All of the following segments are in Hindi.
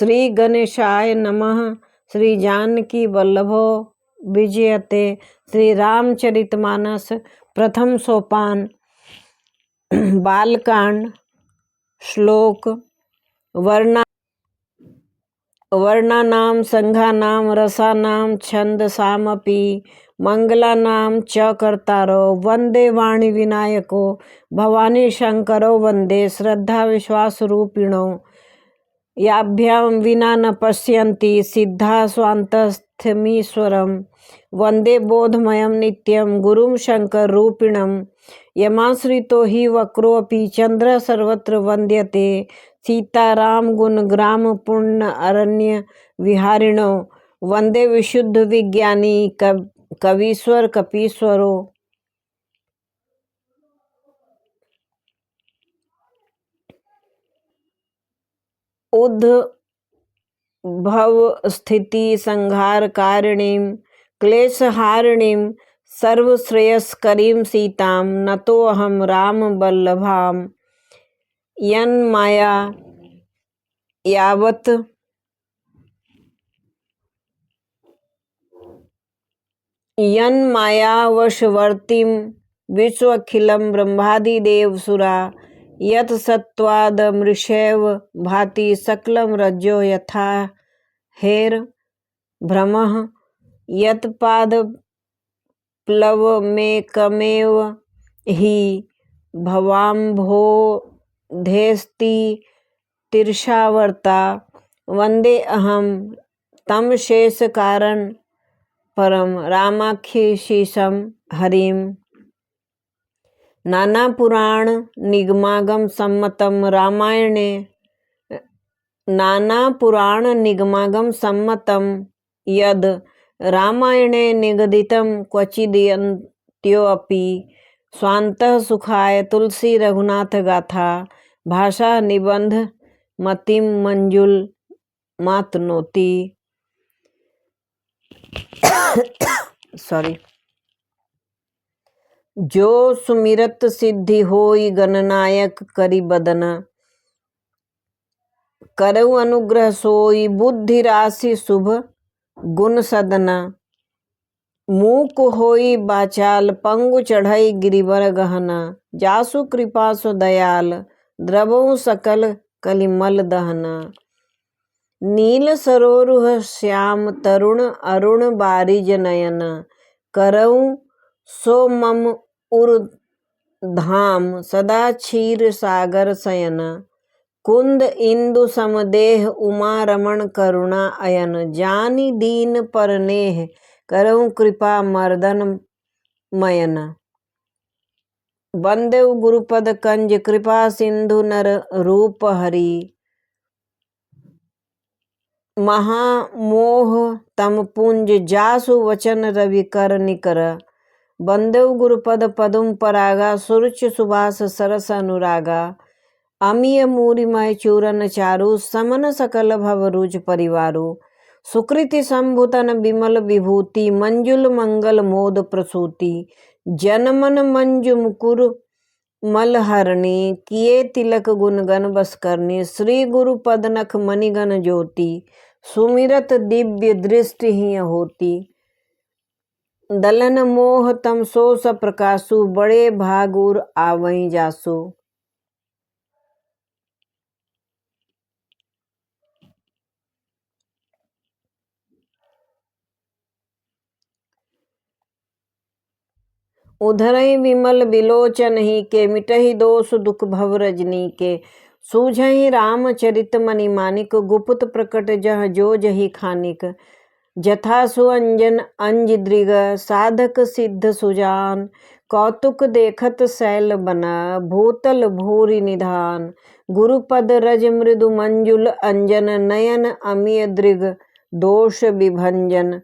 श्री गणेशाय नमः। श्री जानकी वल्लभो विजयते। श्री रामचरितमानस प्रथम सोपान। बालकांड। श्लोक। वर्णानां संघानां रसानां छन्दसामपि मंगलानां च कर्तारो वंदे वाणी विनायको भवानी शंकरो वंदे श्रद्धा विश्वास रूपिणो याभ्यां विना न पश्यन्ति सिद्धा स्वान्तस्थमीश्वरं वंदे बोधमयं नित्यं गुरुं शंकर रूपिणं यमाश्रितो हि वक्रोऽपि चंद्र सर्वत्र वंद्यते सीताराम गुण ग्राम पुण्य अरण्य विहारिणो वंदे विशुद्ध विज्ञानी कवीश्वर कपीश्वरो। उद्भव स्थिति संहार कारिणीं क्लेशहारिणीं सर्वश्रेयस्करीं सीतां नतोऽहं राम वल्लभां यन्माया यावत् यन्मायावशवर्तीं विश्वखिलं ब्रह्मादिदेवसुरा यत् सत्त्वादमृषैव भाति सकलं रज्जो यथा भ्रमः यत्पादप्लवमेकमेव हि भवाम्भोधेस्ति तीर्षावर्ता वंदे अहं तं शेषकारण परम रामाख्यशीषं हरिं। नाना पुराण निगमागम सम्मतं यद रामायणे निगदितं क्वचिदन्त्योऽपि स्वान्तः सुखाय तुलसी रघुनाथ गाथा भाषा निबंध मतिम मंजुल मातनोति। जो सुमिरत सिद्धि होई गणनायक करि बदन करऊ अनुग्रह सोई बुद्धि राशि शुभ गुण सदन मूक होई बाचाल पंगु चढ़ई गिरिवर गहना जासु कृपा सो दयाल द्रवऊ सकल कलिमल दहना नील सरोरुह श्याम तरुण अरुण बारिज नयन करऊ सो मम उर धाम सदा क्षीर सागर शयन कुंद इंदु समदेह उमा रमण करुणा अयन जानी दीन परनेह करऊ कृपा मर्दन मयन वंदे गुरुपद कंज कृपा सिंधु नर रूप हरि महामोह तम पुंज जासु वचन रवि कर निकर वंदे गुरुपद पदुम परागा सुरुच सुभाष सरस अनुरागा अमीय मूरिमय चूरन चारु समन सकल भव रुज परिवारु सुकृति संभुतन विमल विभूति मंजुल मंगल मोद प्रसूति जनमन मंजु मुकुर मलहरणी किए तिलक गुण गण बस करनी श्री गुरु पद नख मणिगण ज्योति सुमिरत दिव्य दृष्टि ही होती दलन मोह तम सोस प्रकाशु बड़े भागुर आवई जासु। उधरई विमल विलोचन ही के मिटहि दोष दुख भव रजनी के सूझहि रामचरित मणि मानिक गुप्त प्रकट जह जो जही खानिक जथा सुअंजन अंज दृग साधक सिद्ध सुजान कौतुक देखत शैल बना भूतल भूरि निधान गुरुपद रज मृदु मंजुल अंजन नयन अमीय दृग दोष विभंजन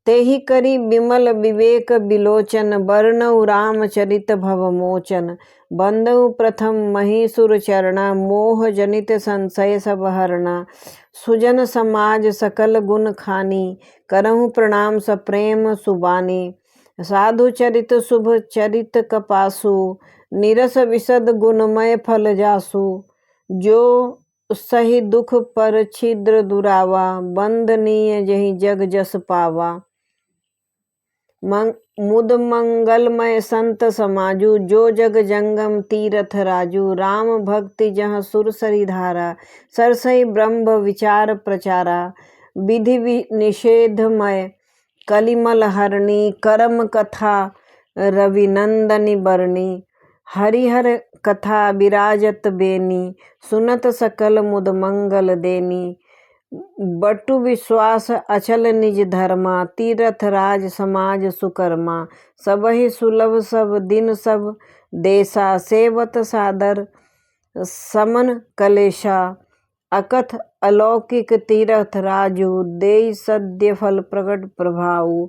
तेहि करी विमल विवेक विलोचन वर्णउ रामचरित भवमोचन बंदउ प्रथम महीसुर चरणा मोह जनित संशय सब हरणा सुजन समाज सकल गुण खानी करहु प्रणाम सप्रेम सुबानी साधु चरित शुभ चरित कपासु निरस विशद गुणमय फल जासु जो सही दुख पर छिद्र दुरावा, बंदनीय जही जग जस पावा। मुद मंगलमय संत समाजू, जो जग जंगम तीरथ राजू। राम भक्ति जहाँ सुर सरी धारा, सरसई ब्रह्म विचार प्रचारा। विधि निषेधमय कलिमल हरणी, करम कथा रविनंदनी बरणी। हरिहर कथा विराजत बेनी, सुनत सकल मुद मंगल देनी। बटु विश्वास अचल निज धर्मा, तीरथ राज समाज सुकर्मा। सबहि सुलभ सब दिन सब देशा, सेवत सादर समन कलेशा। अकथ अलौकिक तीरथ राजू, देई सद्य फल प्रगट प्रभाऊ।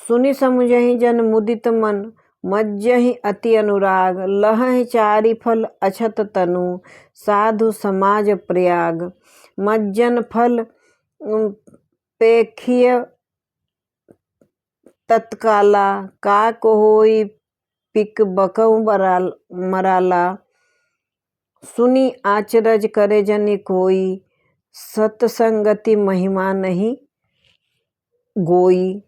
सुनि समुझहि जन मुदित मन, मज्जहि अति अनुराग। लहहि चारि फल अछत तनु, साधु समाज प्रयाग। मज्जन फल पेखिय तत्काला, काक होई पिक बकऊ मराला। सुनी आचरज करे जनि कोई, सतसंगति महिमा नहीं गोई।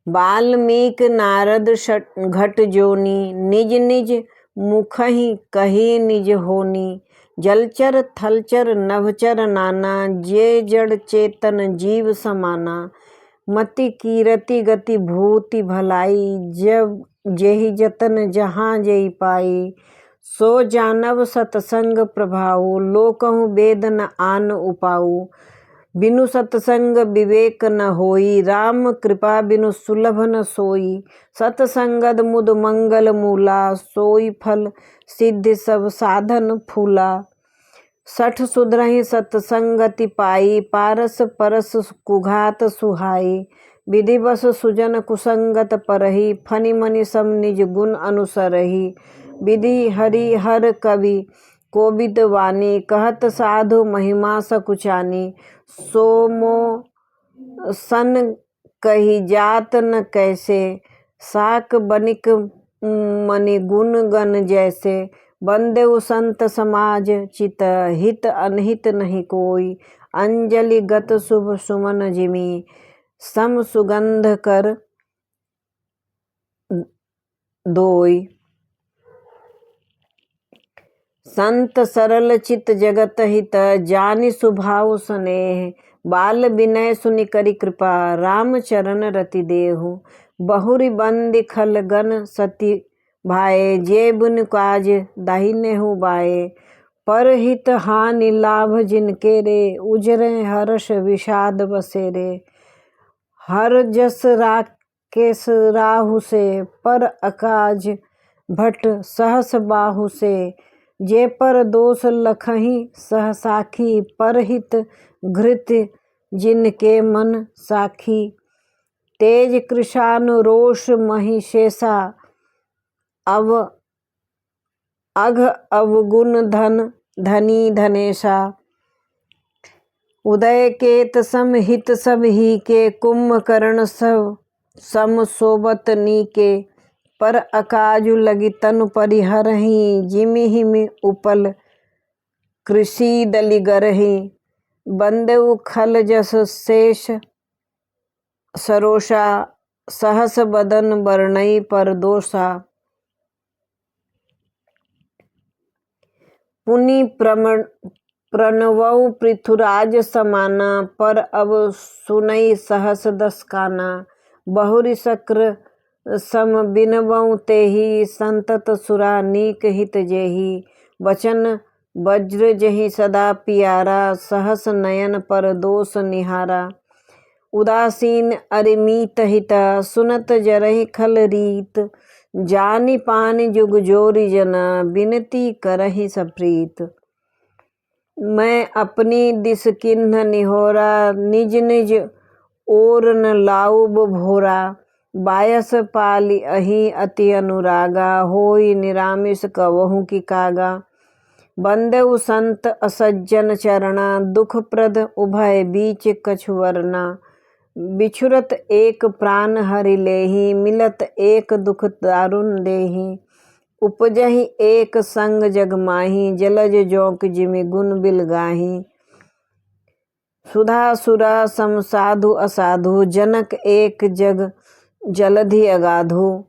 वाल्मीक नारद घट जोनी, निज निज मुखहि कही निज होनी। जलचर थलचर नभचर नाना, जे जड़ चेतन जीव समाना। मति कीरति गति भूति भलाई, जब जेहि जतन जहाँ जेहि पाई। सो जानव सतसंग प्रभाऊ, लोकहु वेद न आन उपाऊ। बिनु सतसंग विवेक न होई, राम कृपा बिनु सुलभ न सोई। सतसंगद मुद मंगल मूला, सोई फल सिद्धि सब साधन फूला। सठ सुधरहि सतसंगति पाई, पारस परस कुघात सुहाई। विधिवश सुजन कुसंगत परहि, फनि मनि सम निज गुण अनुसरहि। विधि हरि हर कवि कोविद वाणी, कहत साधु महिमा सकुचानी। सोमो सन कही जात न कैसे, साक बनिक मनि गुण गण जैसे। बंदेउ संत समाज चित, हित अनहित नहीं कोई। अंजलि गत शुभ सुमन जिमी, सम सुगंध कर दोई। संत सरल चित जगत हित, जानि सुभाव स्नेह। बाल विनय सुनि करि कृपा, राम चरण रति देहु। बहुरी बंदी खल गन सती भाए, जे बुन काज दाहिनेहु बाए। पर हित हानि लाभ जिनके रे, उजरे हर्ष विषाद बसेरे। हर जस राकेश राहु से, पर अकाज भट सहस बाहु से। जे पर दोष लखहि सह साखी, पर हित घृत जिनके मन साखी। तेज कृशानु रोष महिषेषा, अघ अवगुण धन धनी धनेशा। उदय केत सम हित सब ही के, कुंभकर्ण सब सम सोबत नीके। पर अकाजु लगी तनु परिहरहि, जिमि हिमि उपल कृषि दलि गरहि। बंदेउ खल जस शेष सरोषा, सहस बदन बरनई पर दोषा। पुनि प्रणवऊ पृथुराज समाना, पर अब सुनई सहस दस काना। बहुरी शक्र सम बिनवऊ तेहि, संतत सुरा नीक हित जेहि। वचन वज्र जहि सदा पियारा, सहस नयन पर दोष निहारा। उदासीन अरिमीत हिता, सुनत जरहि खल रीत। जानि पानि जुग जोरी जना, बिनती करहि सप्रीत। मैं अपनी दिस किन्ह निहोरा, निज निज ओर न लाऊब भोरा। बायस पाली अहि अति अनुरागा, होई निरामिष कवहु की कागा। बंदेउ संत असज्जन चरणा, दुख प्रद उभय बीच कछु वरना। बिछुरत एक प्राण हरि लेहि, मिलत एक दुख दारुण देहि। उपजहि एक संग जग माही, जलज जोक जिमि गुण बिल गाही। सुधा सुरा सम साधु असाधु, जनक एक जग जलधि अगाधु।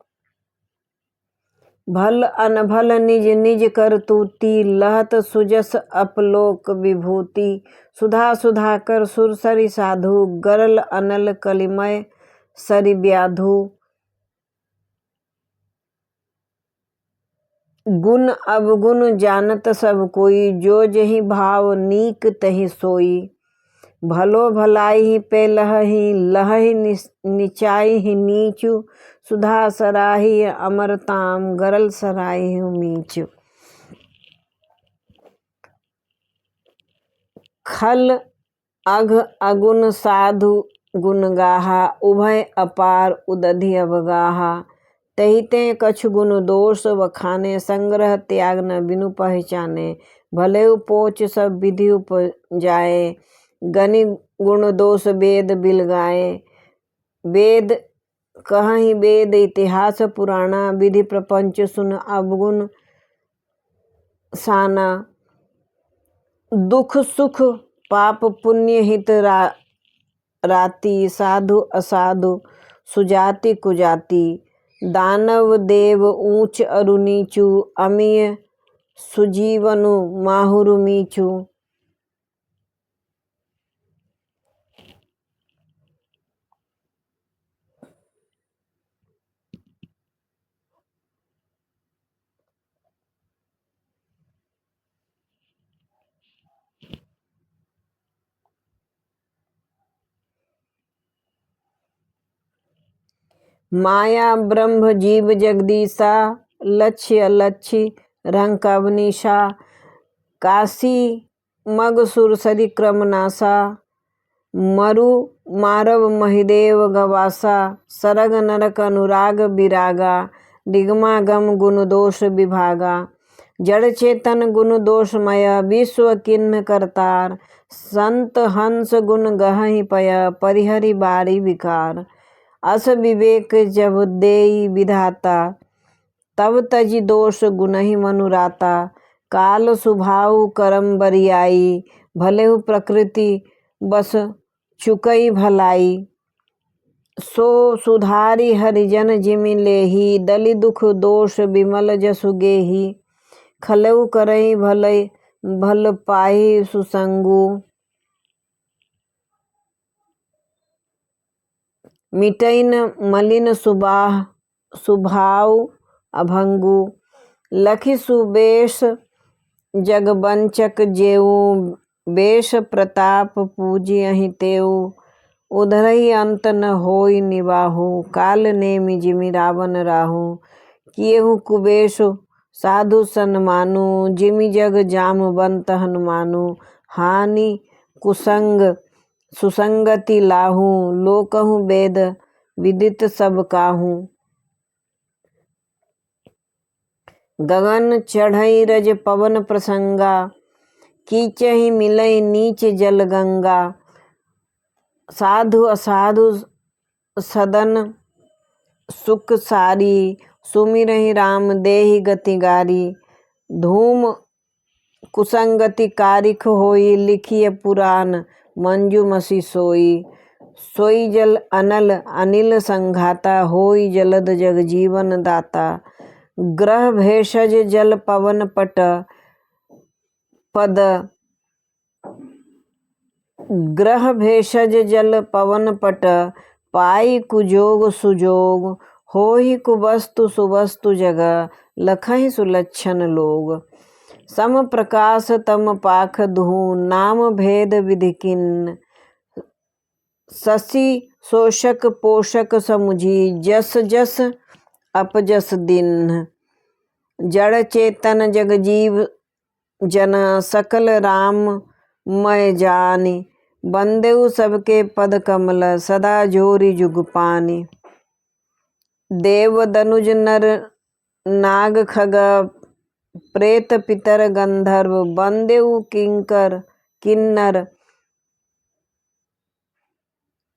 भल अनभल निज निज कर तूती, लहत सुजस अपलोक विभूति। सुधा सुधाकर सुरसरि साधु, गरल अनल कलिमय सरि व्याधु। गुण अवगुण जानत सब कोई, जो जहि भाव नीक तहि सोई। भलो भलाई पे लहहि, लहहि निचाई नीचु। सुधा सराही अमरताम, गरल सराही मीचु। खल अघ अगुण साधु गुण गाहा, उभय अपार उदधि अवगाहा। तहि ते कछु गुण दोष बखाने, संग्रह त्याग न बिनु पहचाने। भले पोच सब विधि उपजाए, गनि गुण दोष वेद बिल गाए। वेद कहहि वेद इतिहास पुराणा, विधि प्रपंच सुन अवगुण साना। दुख सुख पाप पुण्य हित राति, साधु असाधु सुजाति कुजाति। दानव देव ऊंच अरु नीचु, अमीय सुजीवनु माहुरु मीचु। माया ब्रह्म जीव जगदीशा, लक्ष्य अलक्ष्य रंक अवनीशा। काशी मग सुरसरि क्रम नासा, मरु मारव महिदेव गवासा। सरग नरक अनुराग विरागा, निगमागम गुण दोष विभागा। जड़ चेतन गुण दोषमय, विश्व किन्ह करतार। संत हंस गुण गहहि पय, परिहरि बारी विकार। अस विवेक जब देई विधाता, तब तजि दोष गुणहि मनुराता। काल सुभाउ करम बरियाई, भलेहु प्रकृति बस चुकई भलाई। सो सुधारी हरिजन जिमि लेहि, दलि दुख दोष विमल जसु गेहि। खलउ करई भल पाहि सुसंगु, मिटइन मलिन सुभाव अभंगु। लखि सुबेश जगबंचक जेऊ, बेश प्रताप पूजियहि तेऊ। उधरहि अंत न होई निबाहु, काल नेमि जिमि रावण राहु। किएहु कुबेश साधु सन्मानु, जिमि जग जामवंत हनुमानु। हानि कुसंग सुसंगति लाहू, लोकहु वेद विदित सब काहू। गगन चढ़ई रज पवन प्रसंगा, कीचहि मिलई नीच जल गंगा। साधु असाधु सदन सुख सारी, सुमिरहि राम देहि गति गारी। धूम कुसंगति कारिख होई, लिखिय पुराण मंजू मसी सोई। सोई जल अनल अनिल संघाता, होई जलद जग जीवन दाता। ग्रह भेषज जल पवन पट पद, ग्रह भेषज जल पवन पट। पाई कुजोग सुजोग, होहि कुवस्तु सुवस्तु जग। लखहि सुलक्षण लोग, सम प्रकाश तम पाख दुहु। नाम भेद विधि किन्न, शशि शोषक पोषक समुझी। जस जस अपजस दिन्ह, जड़ चेतन जग जीव जन। सकल राम मय जानि, बंदेउ सबके पद कमल। सदा जोरी जुग पानी। देव दनुज नर नाग खग, प्रेत पितर गंधर्व। बंदेउ किंकर किन्नर,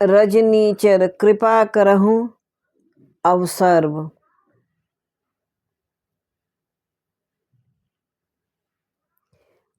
रजनीचर कृपा करहूँ अवसर्व।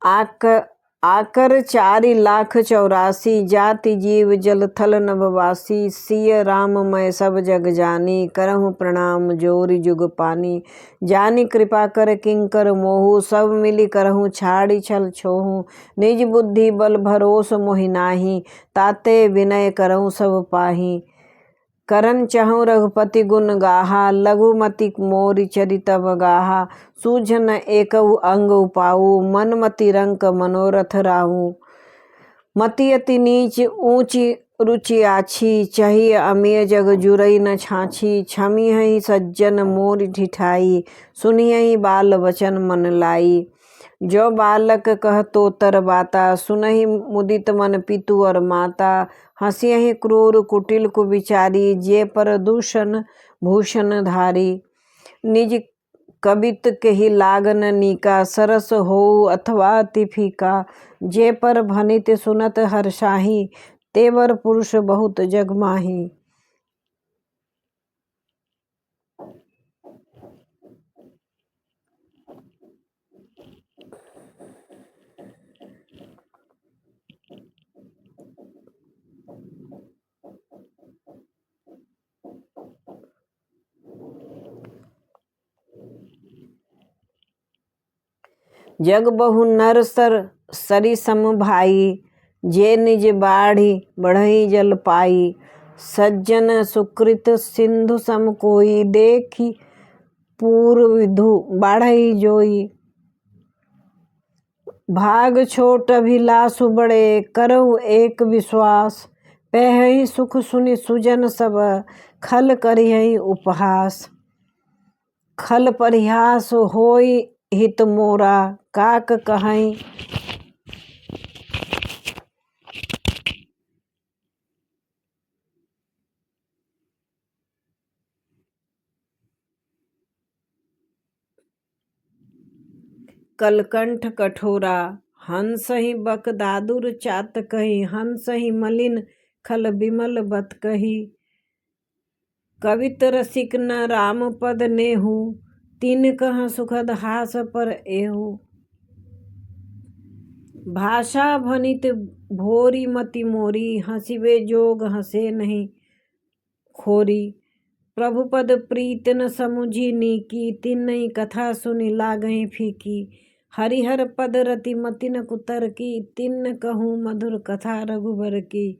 आकर 4,84,000 जाति जीव जल थल नभवासी। सिय राम मैं सब जग जानी, करहूँ प्रणाम जोरि जुग पानी। जानी कृपा कर किंकर मोहु, सब मिली करहूँ छाड़ी छल छोहू। निज बुद्धि बल भरोस मोहि नाही, ताते विनय करहूँ सब पाही। करन चहु रघुपति गुण गाहा, लघुमति मोरि चरित बगाहा। सूझन एकउ अंग उपाऊ, मन मति रंक मनोरथ राहू। मति अति नीच ऊंची रुचि आछी, चाहिए अमीय जग जुरई न छाछी। छमिहहि सज्जन मोरि ठिठाई, सुनियहि बाल वचन मन लाई। जो बालक कह तोतर बाता, सुनहि मुदित मन पितु और माता। हंसियहि क्रूर कुटिल कुविचारी, जे पर दूषण भूषण धारी। निज कबित केहि लागन नीका, सरस होउ अथवा अति फीका। जे पर भनित सुनत हर्षाहि, तेवर पुरुष बहुत जग माही। जग बहु नर सरी सम भाई, जे निज बाढ़ी बढ़ई जल पाई। सज्जन सुकृत सिंधु सम कोई, देखी पूर्व विधु बाढ़ई जोई। भाग छोट अभिलाषु बड़े, करहु एक विश्वास। पहहि सुख सुनि सुजन सब, खल करिहहि उपहास। खल परिहास होई हित मोरा, काक कहई। कलकंठ कठोरा, हंसहि बक दादुर चात कही। हंसहि मलिन खल बिमल बत कही। कवित रसिक न राम पद नेहु, तिन कह सुखद हास पर एहु। भाषा भनित भोरी मति मोरी, हंसिबे जोग हंसे नहीं खोरी। प्रभु पद प्रीत न समुझी नीकी, तिन्नहि कथा सुनि लागहि फीकी। हरिहर पद रति मति न कुतर की, तिन्न कहूँ मधुर कथा रघुबर की।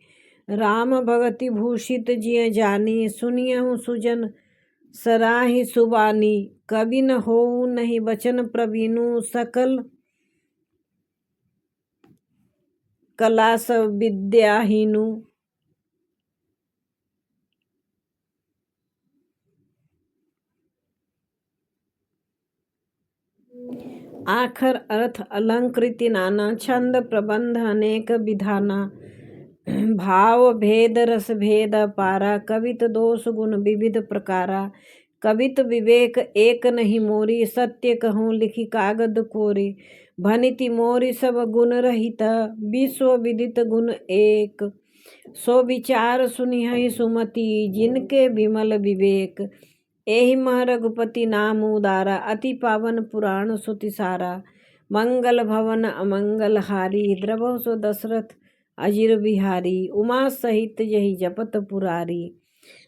राम भगति भूषित जिय जानी, सुनियहु सुजन सराहि सुबानी। कवि न होऊ नहीं बचन प्रवीणु, सकल कला सब विद्याहीनु। आखर अर्थ अलंकृति नाना, छंद प्रबंध अनेक विधाना। भाव भेद रस भेद अपारा, कवित दोष गुण विविध प्रकारा। कवित विवेक एक नहीं मोरी, सत्य कहूँ लिखी कागद कोरी। भनिति मोरी सब गुण रहित, विश्व विदित गुण एक। सो विचार सुनिहहि सुमति, जिनके विमल विवेक। एहि मह रघुपति नाम उदारा, अति पावन पुराण सुति सारा। मंगल भवन अमंगल हारी, द्रवहु सो दशरथ अजिर बिहारी। उमा सहित यही जपत पुरारी,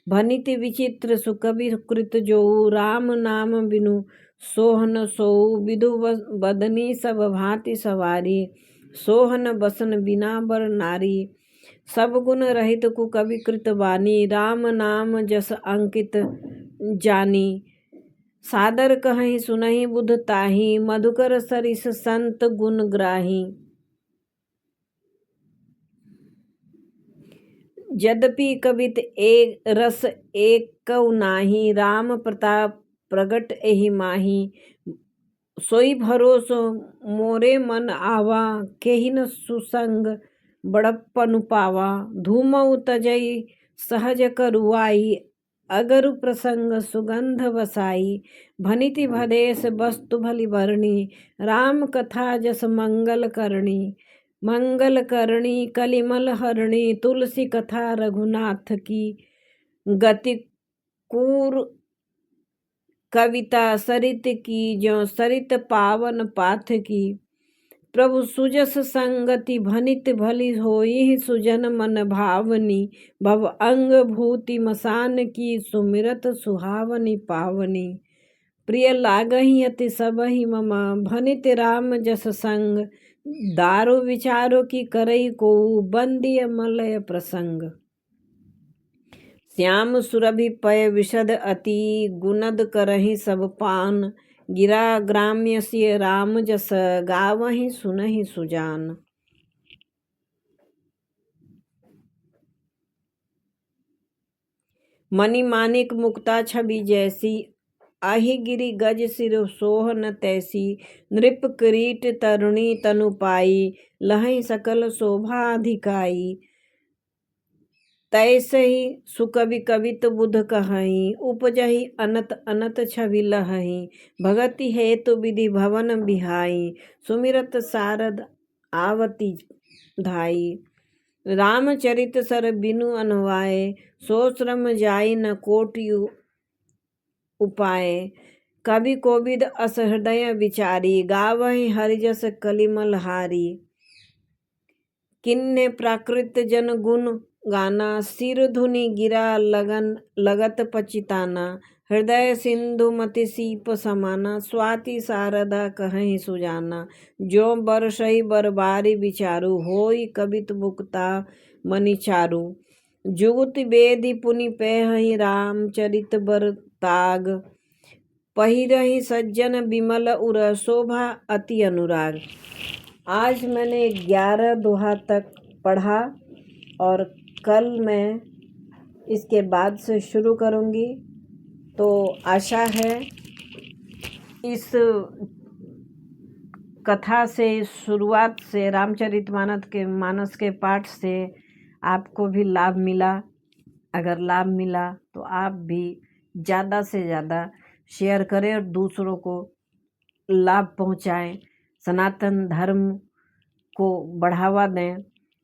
भनिति विचित्र सुकवि कृत जोऊ। राम नाम बिनु सोहन सोऊ, विधु बदनी सब भांति सवारी। सोहन बसन बिना बर नारी, सब गुण रहित कुकवि कृत बानी। राम नाम जस अंकित जानी, सादर कहहि सुनहि बुध ताही। मधुकर सरिस संत गुण ग्राही, यद्यपि कवित एक रस एकौ नाही। राम प्रताप प्रगट एहि माही, सोई भरोसो मोरे मन आवा। केहि न सुसंग बड़प्पनु पावा, धूमऊ तजई सहज करुआई। अगरु प्रसंग सुगंध बसाई, भनिति भदेश वस्तु भली भरणी। राम कथा जस मंगल करणी, मंगल करणी कलिमल हरणी, तुलसी कथा रघुनाथ की। गति कूर कविता सरित की, ज्यों सरित पावन पाथ की। प्रभु सुजस संगति भनित भली होई, सुजन मन भावनी। भव अंग भूति मसान की, सुमिरत सुहावनी पावनी। प्रिय लागहि अति सबहि मम, भनित राम जस संग। दारु विचारो की करई को, बंदिय मलय प्रसंग। श्याम सुरभि पय विशद अति, गुनद करहि सब पान। गिरा ग्राम्य सिय राम जस, गावहि सुनहि सुजान। मणि मानिक मुक्ता छवि जैसी, आहि गिरि गज सिर सोह न तैसी। नृप किरीट तरुणी तनु पाई, लहै सकल शोभा अधिकाई। तैसहि सुकवि कवित बुध कहहि, उपजहि अनत अनत छवि लहहि। भगति हेतु विधि भवन बिहाई, सुमिरत सारद आवती धाई। रामचरित सर बिनु अनुवाए, सो श्रम जाई न कोटि उपाय। कवि कोविद अस हृदय विचारी, गावहि हरिजस कलिमल हारी। किन्ने प्राकृत जन गुण गाना, सिर धुनि गिरा लगत पचिताना। हृदय सिंधु मति सीप समाना, स्वाति शारदा कहहि सुजाना। जो बरसहि बरबारी विचारु, होई कवित मुक्ता मनि चारु। जुगुत बेदी पुनि पैहि राम, चरित बर ताग। पहिरहि सज्जन बिमल उर, शोभा अति अनुराग। आज मैंने 11 दोहा तक पढ़ा और कल मैं इसके बाद से शुरू करूँगी। तो आशा है इस कथा से, शुरुआत से, रामचरितमानस के पाठ से आपको भी लाभ मिला। अगर लाभ मिला तो आप भी ज़्यादा से ज़्यादा शेयर करें और दूसरों को लाभ पहुँचाएं। सनातन धर्म को बढ़ावा दें,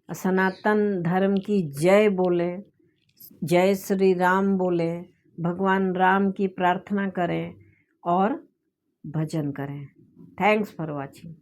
सनातन धर्म की जय बोलें, जय श्री राम बोलें, भगवान राम की प्रार्थना करें और भजन करें। Thanks for watching.